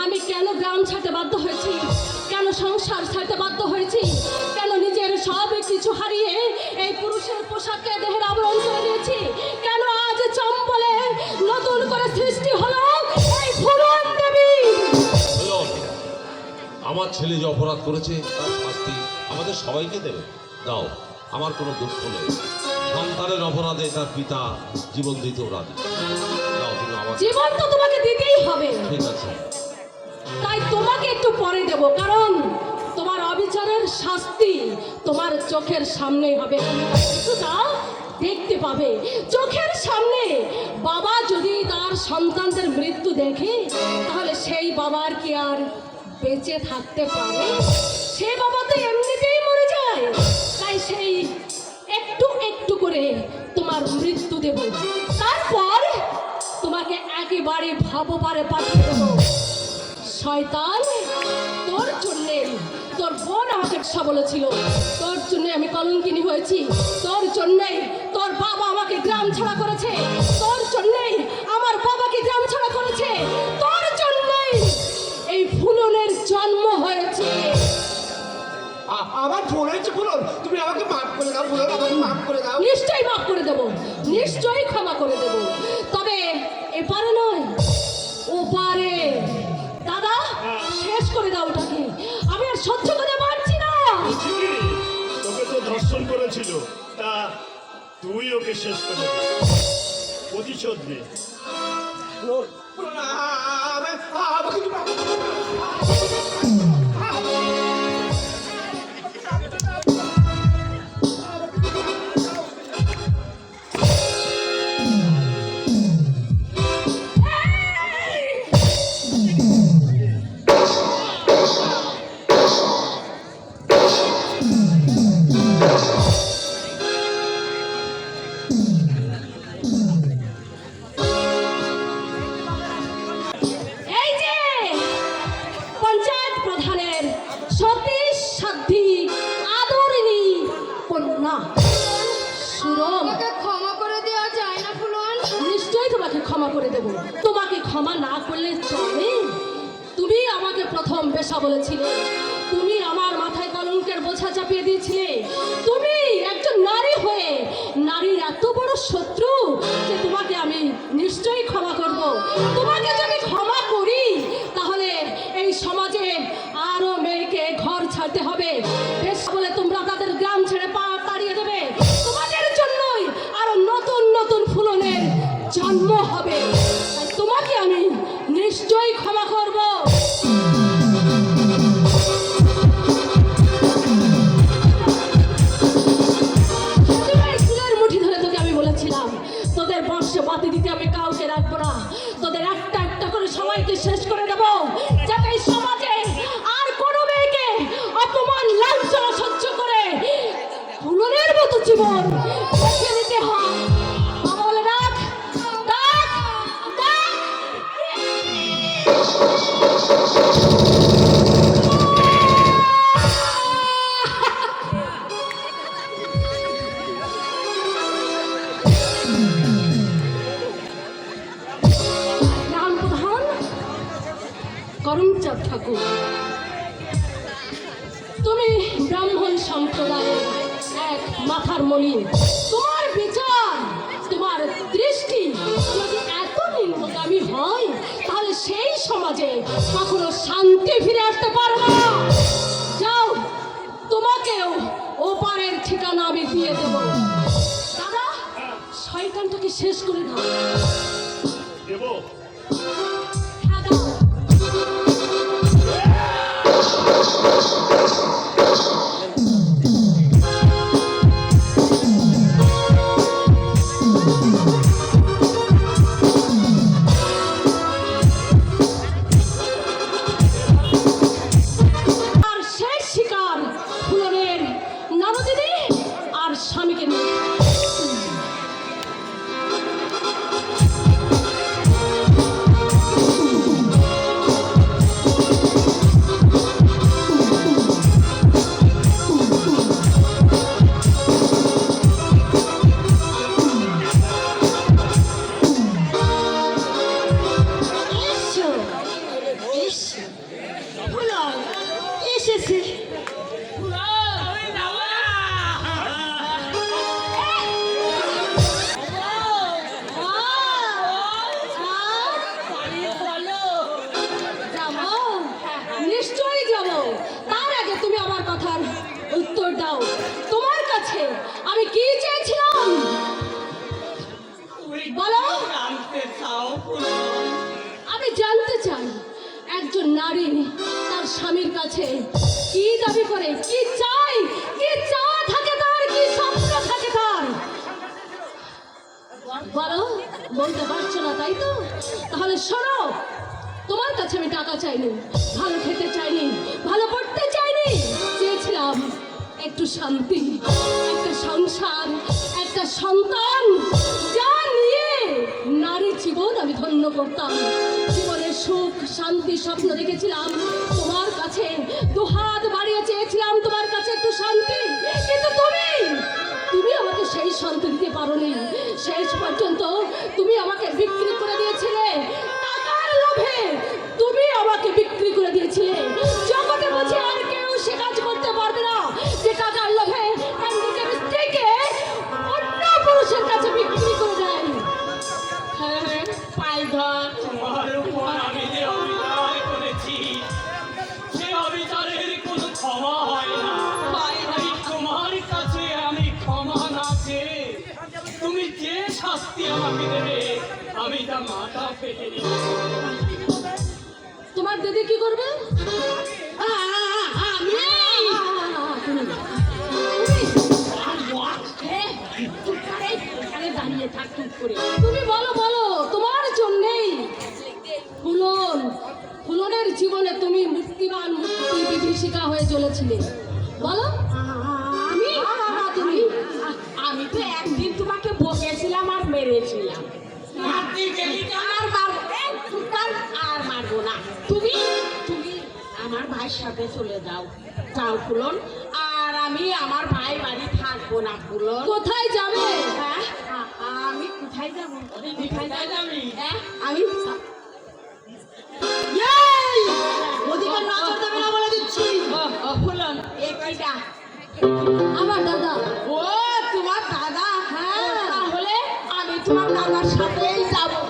আমি কেন গ্রাম ছাড়তে বাধ্য হয়েছি, কেন সংসার ছাড়তে বাধ্য হয়েছি, কেন নিজের সব কিছু হারিয়ে এই পুরুষের পোশাককে দেহের আবরণ করে দিয়েছি, কেন আজ চম্বলে নতুন করে সৃষ্টি হলো এই ফুলন দেবী। আমার ছেলে যে অপরাধ করেছে তার শাস্তি আমাদের সবাইকে দেবে। দাও, আমার কোনো দুঃখ নেই। সন্তানের অপরাধে তার পিতা জীবন দিতেও রাজি। দাও, তুমি আমার জীবন তো তোমাকে দিতেই হবে। ঠিক আছে, তাই তোমাকে একটু পরে দেব, কারণ তোমার অবিচারের শাস্তি তোমার চোখের সামনেই হবে। কিছুটা দেখতে পাবে চোখের সামনে। বাবা যদি তার সন্তানদের মৃত্যু দেখে তাহলে সেই বাবার কি আর বেঁচে থাকতে পারে? সে বাবা তো এমনিতেই মরে যায়। তাই সেই একটু একটু করে তোমার মৃত্যু দেব, তারপর তোমাকে একেবারে ভাববারে পাঠিয়ে দেবো। শয়তান, তোর জন্যে তোর বোন আমাকে বলেছিল, তোর জন্য আমি কলঙ্কিনী হয়েছি, তোর জন্যেই তোর বাবা আমাকে গ্রাম ছাড়া করেছে, তোর জন্যেই আমার বাবাকে গ্রাম ছাড়া করেছে, তোর জন্যই এই ফুলনের জন্ম হয়েছে। আমার ভুল হয়েছে ফুলন, তুমি আমাকে মাফ করে দাও ফুলন, আমাকে মাফ করে দাও। নিশ্চয়ই মাফ করে দেব, নিশ্চয়ই ক্ষমা করে দেব, তবে এপারে নয় ওপারে। দাদা, শেষ করে দাও ওটাকে, আমি আর সহ্য করতে পারছি না। তোকে তো ধর্ষণ করেছিল, তা তুই ওকে শেষ করে দে, প্রতিশোধ নে। ফুলন, ফুলন, আমাকে তুমি মাফ করে দাও। এই যে পঞ্চায়েত প্রধানের সতী সাধ্বী আদরিণী কন্যা সুরম, আমাকে ক্ষমা করে দেওয়া যায় না ফুলন? নিশ্চয়ই তোমাকে ক্ষমা করে দেব। তোমাকে ক্ষমা না করলে চলে? তুমি আমাকে প্রথম বেশা বলেছিলে, তুমি আমার মাথায় কলঙ্কের বোঝা চাপিয়ে দিয়েছিলে, তুমি একজন নারী হয়ে নারীর এত বড় শত্রু যে তোমাকে আমি নিশ্চয়ই ক্ষমা করব। তোমাকে যদি ক্ষমা করি তাহলে এই সমাজে আরো মেয়েকে ঘর ছাড়তে হবে, বেশ বলে তোমরা তাদের গ্রাম ছেড়ে পা তাড়িয়ে দেবে। তোমাদের জন্যই আরো নতুন নতুন ফুলনের জন্ম হবে। তাই তোমাকে আমি নিশ্চয়ই ক্ষমা করব। স্কুলের মুঠি ধরে তোকে আমি বলেছিলাম তোদের বর্ষে বাতি দিতে আমি কাউকে রাখবো না, তোদের একটা একটা করে সবাইকে শেষ করে দেবো, যাতে এই সমাজে আর কোনো মেয়েকে অপমান লাঞ্ছনা সহ্য করে ফুলনের মতো জীবন বেছে নিতে হয়। বাবা বলে ডাক, ডাক, ডাক। গ্রাম প্রধান করমচাঁদ ঠাকুর, তুমি ব্রাহ্মণ সম্প্রদায়ের এক মাথার মণি, তোমার বিচার, তোমার দৃষ্টি যদি এত নিম্নগামী হয় তাহলে সেই সমাজে কখনো শান্তি ফিরে আসতে পারবে না। যাও, তোমাকেও ওপারের ঠিকানা আমি দিয়ে দেব। দাদা, শয়তানটাকে শেষ করে দাও। দেবো? হ্যাঁ, দাও। আর শেষ শিকার ফুলনের নবদিনী আর স্বামীকে নিয়ে। এসেছে। যাবো? নিশ্চয়ই যাবো। তার আগে তুমি আমার কথার উত্তর দাও। তোমার কাছে আমি কি চেয়েছিলাম বলো? আমি জানতে চাই একজন নারী তার স্বামীর কাছে কি দাবি করে, কি চাই, কি চাওয়া থাকে তার, কি স্বপ্ন থাকে তার। বলো, বলতে পারছো না তাই তো? তাহলে শোনো, তোমার কাছে আমি টাকা চাইনি, ভালো খেতে চাইনি, ভালো পড়তে চাইনি, চেয়েছিলাম একটু শান্তি, একটা সংসার, একটা সন্তান, যা নিয়ে নারী জীবন আমি ধন্য করতাম। জীবনের সুখ শান্তি স্বপ্ন দেখেছিলাম তোমার কাছে, দুহাত বাড়িয়ে চেয়েছিলাম তোমার কাছে একটু শান্তি, কিন্তু তুমি আমাকে সেই শান্তি দিতে পারোনি। শেষ পর্যন্ত তুমি আমাকে বিক্রি করে দিয়েছিলে টাকার লোভে, তুমি আমাকে বিক্রি করে দিয়েছিলে। জগতে বুঝি আর কেউ সে কাজ করতে পারবে না যে টাকার লোভে তার নিজের স্ত্রীকে অন্য পুরুষের কাছে বিক্রি করে দেয়। হ্যাঁ, পায়ে ধর। তোমার উপর আমি যে অবিচার করেছি, সে অবিচারের কোনো ক্ষমা হয় না। তাই তোমার কাছে আমি ক্ষমা না চেয়ে তুমি যে শাস্তি আমাকে দেবে আমি তা মাথা পেতে নিব। তোমার দিদি কি করবে? তুমি বলো বলো, তোমার জন্যেই ফুলনের জীবনে তুমি মূর্তিমান মূর্তি বিভীষিকা হয়ে চলেছিলে। বলো আমি তো একদিন তোমাকে বকেছিলাম আর মেরেছিলাম, আর মারবো না। তুমি তুমি আমার ভাইয়ের সাথে চলে যাও, যাও ফুলন, আর আমি আমার ভাই বাড়ি থাকবো না। ফুলন কোথায় যাবে? হ্যাঁ, আমি কোথায় যাবো? কোথায় যাবি? হ্যাঁ, আমি ওদিকে নজর দেবে না বলে দিচ্ছি। ফুলন এ কইটা আমার দাদা। ও তোমার দাদা? হ্যাঁ, তাহলে আমি তোমার দাদার সাথেই যাবো।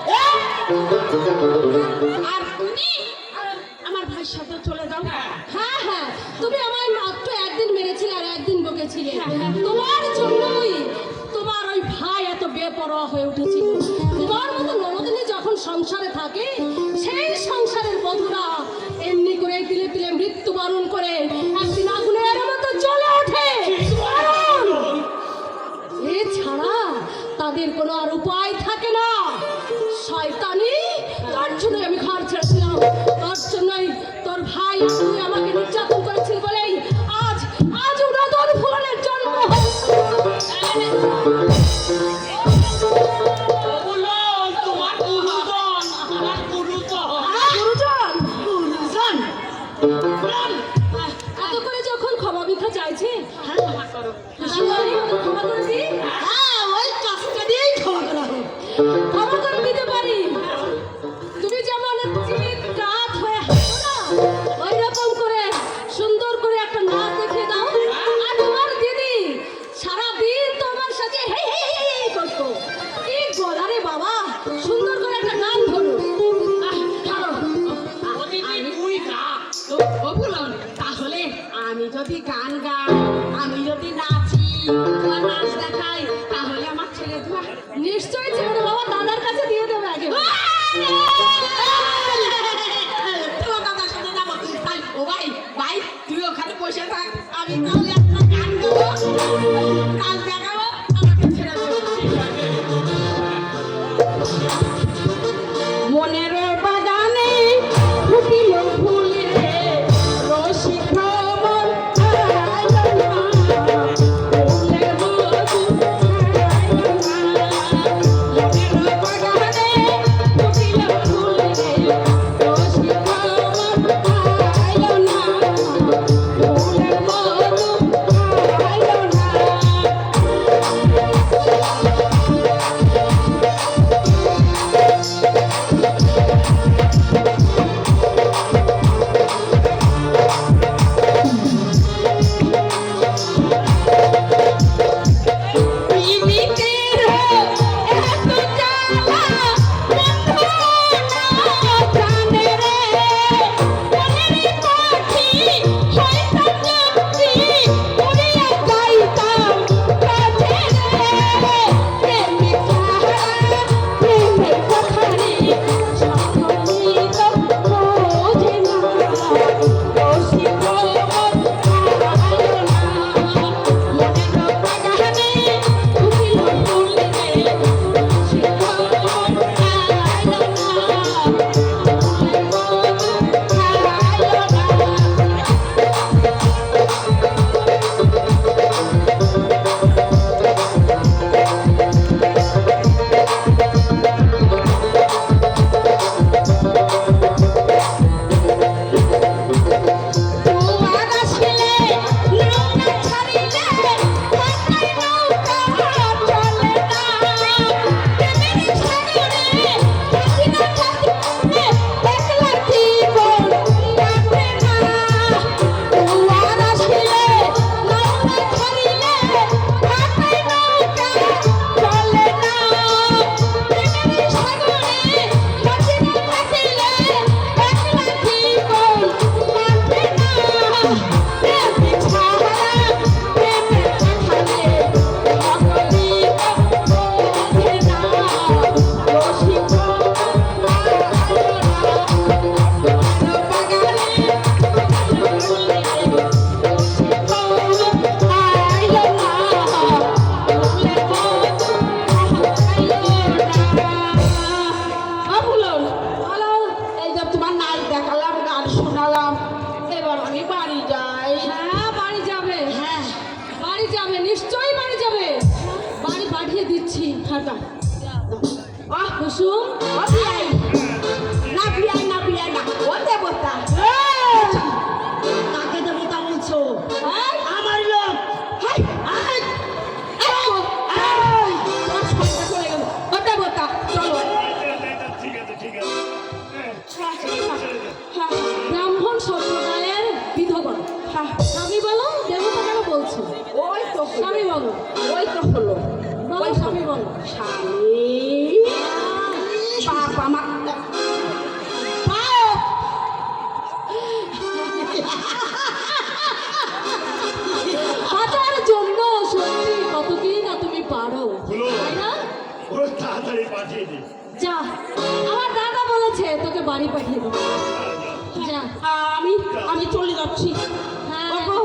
আর তুমি আমার ভাইয়ের সাথে চলে যাও। হ্যাঁ হ্যাঁ, তুমি আমায় মাত্র একদিন মেরেছিলে আর একদিন বকেছিলে। তোমার জন্যই তোমার ওই ভাই এত বেপরোয়া হয়ে উঠেছিল। তোমার মতো ননদিনী যখন সংসারে থাকে, সেই সংসারের বধূরা এমনি করে তিলে তিলে মৃত্যুবরণ করে একদিন আগুনের মতো জ্বলে ওঠে। কারণ এছাড়া তাদের কোনো আর উপায় থাকে না। শয়তানি, তার জন্যই আমি ঘর ছেড়েছিলাম, তার জন্যই তোর ভাই আর তুই আমাকে নির্যাতন করেছিল বলেই আজ উদর ফুলনের জন্ম তোমার গুরুজন আমার গুরুজন। গুরুজন এত করে যখন ক্ষমা ভিক্ষা চাইছে, ক্ষমা করো। ক্ষমা করে দিই। হ্যাঁ, ওই কাজটা দিয়েই খাওয়া করা হোক। ক্ষমা করে দিতে পারি। তুমি যেমন জীবিত রাত হয়ে হাসো না, ওই রকম করে সুন্দর করে একটা নাচ দেখিয়ে দাও। আর তোমার দিদি সারাদিন তোমার সাথে হেই হেই হেই হেই করতো। কি গলা রে বাবা, সুন্দর করে একটা গান ধরো। ধরো। ওদিকে তুই যা। ও ফুলন, তাহলে আমি যদি গান গাই, আমি যদি নাচি বা নাচ দেখাই, তাহলে আমার ছেলে তোমার নিশ্চয়ই ছেড়ে বাবা দাদার কাছে দিয়ে দেবে আগে। তোমার দাদার সাথে যাবো। তাই ও ভাই ভাই তুই ওখানে বসে থাক, আমি তাহলে একটা গান গাবো, নাচ দেখাবো, আমাকে ছেড়ে দেবো। মনের বাগানে ফুটিল ফুল রে, রসিক ভ্রমণ আলো। গেলাম, এবার আমি বাড়ি যাই। হ্যাঁ বাড়ি যাবে, হ্যাঁ বাড়ি যাবে, নিশ্চয়ই বাড়ি যাবে। বাড়ি পাঠিয়ে দিচ্ছি। হ্যাঁ দাও। আহ কুসুম, ও বিয়াই, না বিয়াই না বিয়াই না, ও দেবতা। কাকে দেবতা বলছো? হ্যাঁ? আমার লোক। হাই, হাই, এই, এই, তোর সঙ্গে চলে গেল। ও দেবতা, চলো। ঠিক আছে ঠিক আছে হ্যাঁ, হ্যাঁ, ব্রাহ্মণ সম্প্রদায়ের বিধবা। হ্যাঁ, স্বামী বলো, দেবতা কেন বলছো? ওই তো হলো। স্বামী বলো, ওই তো হলো। বলো স্বামী বলো। স্বামী, বাপ আমার বাপ। বাঁচার জন্য সত্যি কত কি না তুমি পারো, হলো। তাই না? ওর তাড়াতাড়ি পাঠিয়ে দিই যা, আমার দাদা বলেছে তোকে বাড়ি পাঠিয়ে দেবো। যা। আমি আমি চলে যাচ্ছি। হ্যাঁ। ওগো,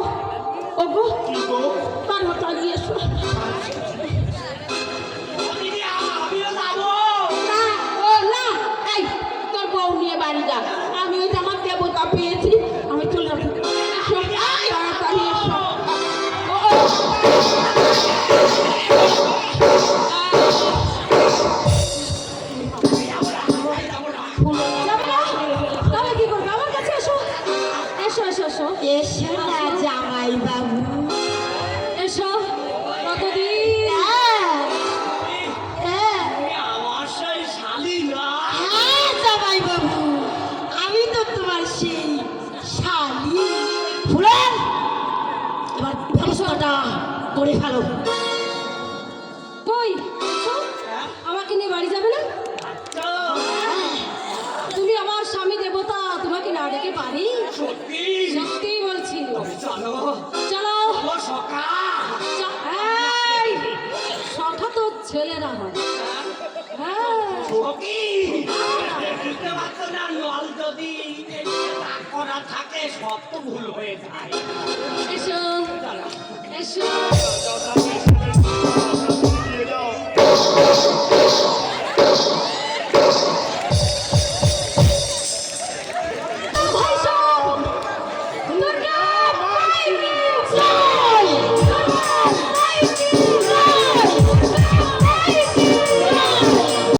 ওগো, কি গো পারবতা নিয়ে এসো। দিদি আমিও যাবো। না, ও না, এই তোর বউ নিয়ে বাড়ি যা। আমি ওই যে আমার দেবতা পেয়েছি, আমি চলে যাচ্ছি। এসো, তাড়াতাড়ি এসো। ও, ও, যাবে না? তবে কি করবে? আমার কাছে এসো, এসো এসো এসো এসো না জামাই বাবু। এসো। কতদিন তুমি আমার সেই শালি না। হ্যাঁ জামাই বাবু, আমি তো তোমার সেই শালি। ফুলেন, এবার ব্যবস্থাটা করে ফেলো। কই এসো। আমাকে নিয়ে বাড়ি যাবে না? চলো। তুমি আমার স্বামী দেবতা, তোমাকে না ডেকে পারি? সত্যি সত্যি বলছি। চলো চলো। চলো সকা। এই, সখা তো ছেলেরা হয়। হ্যাঁ। সখী বুঝতে পারছো না, নল যদি রাগ করা থাকে সব তো ভুল হয়ে যায়। এসো এসো। দিয়ে যাও